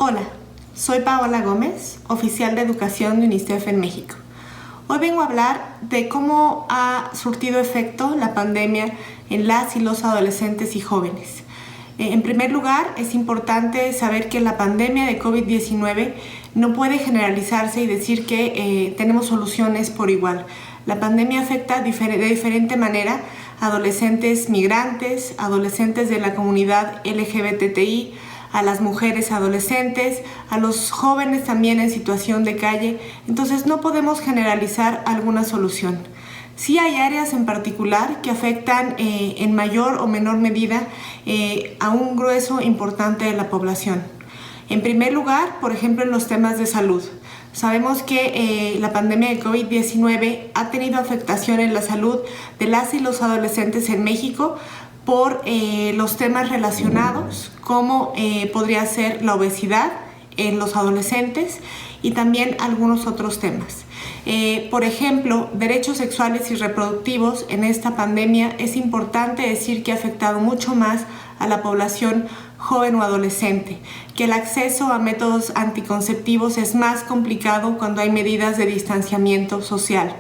Hola, soy Paola Gómez, oficial de Educación de UNICEF en México. Hoy vengo a hablar de cómo ha surtido efecto la pandemia en las y los adolescentes y jóvenes. En primer lugar, es importante saber que la pandemia de COVID-19 no puede generalizarse y decir que tenemos soluciones por igual. La pandemia afecta de diferente manera a adolescentes migrantes, adolescentes de la comunidad LGBTI, a las mujeres adolescentes, a los jóvenes también en situación de calle. Entonces no podemos generalizar alguna solución. Sí hay áreas en particular que afectan en mayor o menor medida a un grueso importante de la población. En primer lugar, por ejemplo, en los temas de salud. Sabemos que la pandemia de COVID-19 ha tenido afectación en la salud de las y los adolescentes en México por los temas relacionados, como podría ser la obesidad en los adolescentes y también algunos otros temas. Por ejemplo, derechos sexuales y reproductivos en esta pandemia es importante decir que ha afectado mucho más a la población joven o adolescente, que el acceso a métodos anticonceptivos es más complicado cuando hay medidas de distanciamiento social.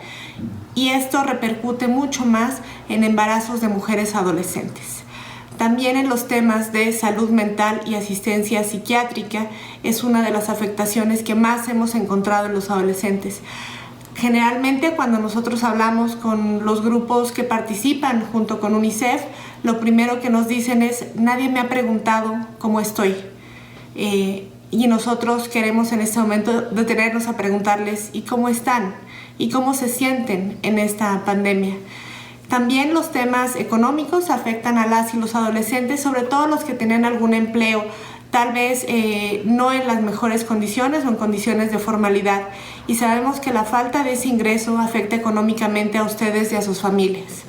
Y esto repercute mucho más en embarazos de mujeres adolescentes. También en los temas de salud mental y asistencia psiquiátrica es una de las afectaciones que más hemos encontrado en los adolescentes. Generalmente cuando nosotros hablamos con los grupos que participan junto con UNICEF, lo primero que nos dicen es: nadie me ha preguntado cómo estoy. Y nosotros queremos en este momento detenernos a preguntarles ¿y cómo están? ¿Y cómo se sienten en esta pandemia? También los temas económicos afectan a las y los adolescentes, sobre todo los que tienen algún empleo, tal vez no en las mejores condiciones o en condiciones de formalidad. Y sabemos que la falta de ese ingreso afecta económicamente a ustedes y a sus familias.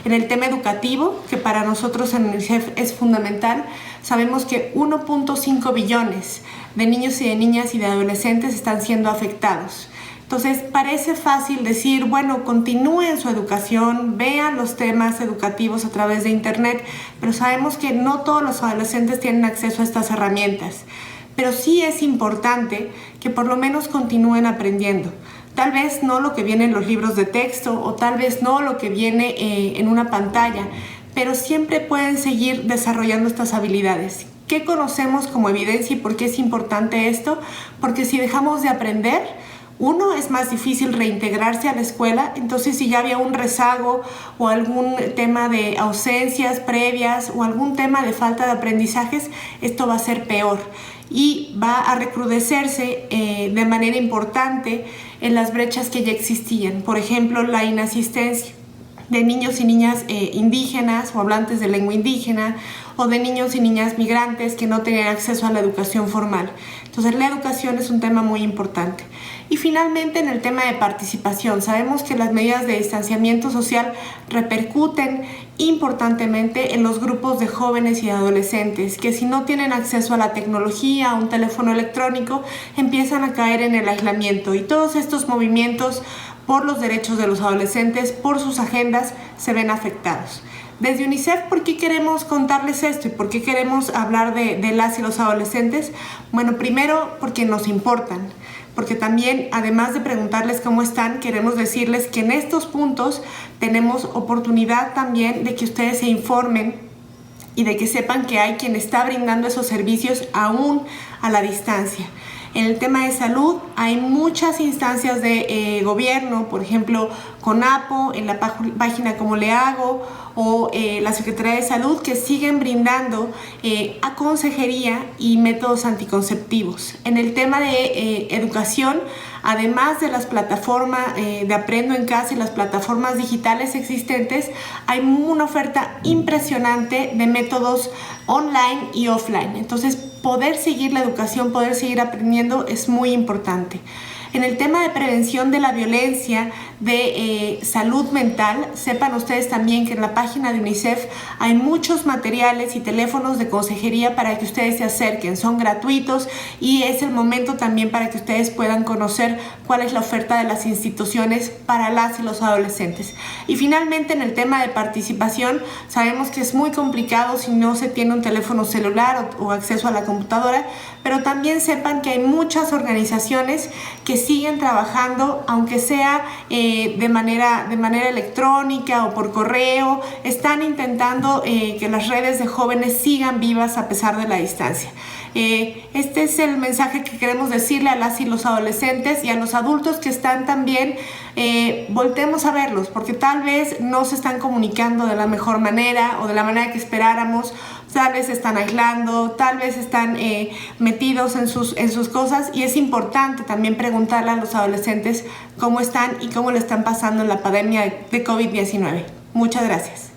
En el tema educativo, que para nosotros en UNICEF es fundamental, sabemos que 1.5 billones de niños y de niñas y de adolescentes están siendo afectados. Entonces parece fácil decir, bueno, continúen su educación, vean los temas educativos a través de internet, pero sabemos que no todos los adolescentes tienen acceso a estas herramientas. Pero sí es importante que por lo menos continúen aprendiendo. Tal vez no lo que viene en los libros de texto o tal vez no lo que viene en una pantalla, pero siempre pueden seguir desarrollando estas habilidades. ¿Qué conocemos como evidencia y por qué es importante esto? Porque si dejamos de aprender, uno, es más difícil reintegrarse a la escuela. Entonces si ya había un rezago o algún tema de ausencias previas o algún tema de falta de aprendizajes, esto va a ser peor y va a recrudecerse de manera importante en las brechas que ya existían. Por ejemplo, la inasistencia de niños y niñas indígenas o hablantes de lengua indígena o de niños y niñas migrantes que no tenían acceso a la educación formal. Entonces la educación es un tema muy importante. Y finalmente en el tema de participación, sabemos que las medidas de distanciamiento social repercuten importantemente en los grupos de jóvenes y adolescentes, que si no tienen acceso a la tecnología, a un teléfono electrónico, empiezan a caer en el aislamiento. Y todos estos movimientos por los derechos de los adolescentes, por sus agendas, se ven afectados. Desde UNICEF, ¿por qué queremos contarles esto y por qué queremos hablar de las y los adolescentes? Bueno, primero porque nos importan, porque también, además de preguntarles cómo están, queremos decirles que en estos puntos tenemos oportunidad también de que ustedes se informen y de que sepan que hay quien está brindando esos servicios aún a la distancia. En el tema de salud hay muchas instancias de gobierno, por ejemplo, CONAPO, en la página Como Le Hago, o la Secretaría de Salud, que siguen brindando a consejería y métodos anticonceptivos. En el tema de educación, además de las plataformas de Aprendo en Casa y las plataformas digitales existentes, hay una oferta impresionante de métodos online y offline. Entonces, poder seguir la educación, poder seguir aprendiendo es muy importante. En el tema de prevención de la violencia, de salud mental, sepan ustedes también que en la página de UNICEF hay muchos materiales y teléfonos de consejería para que ustedes se acerquen. Son gratuitos y es el momento también para que ustedes puedan conocer cuál es la oferta de las instituciones para las y los adolescentes. Y finalmente, en el tema de participación, sabemos que es muy complicado si no se tiene un teléfono celular o acceso a la computadora, pero también sepan que hay muchas organizaciones que siguen trabajando, aunque sea de manera electrónica o por correo. Están intentando que las redes de jóvenes sigan vivas a pesar de la distancia. Este es el mensaje que queremos decirle a las y los adolescentes y a los adultos que están también. Voltemos a verlos, porque tal vez no se están comunicando de la mejor manera o de la manera que esperáramos. Tal vez están aislando, tal vez están metidos en sus cosas, y es importante también preguntarle a los adolescentes cómo están y cómo le están pasando en la pandemia de COVID-19. Muchas gracias.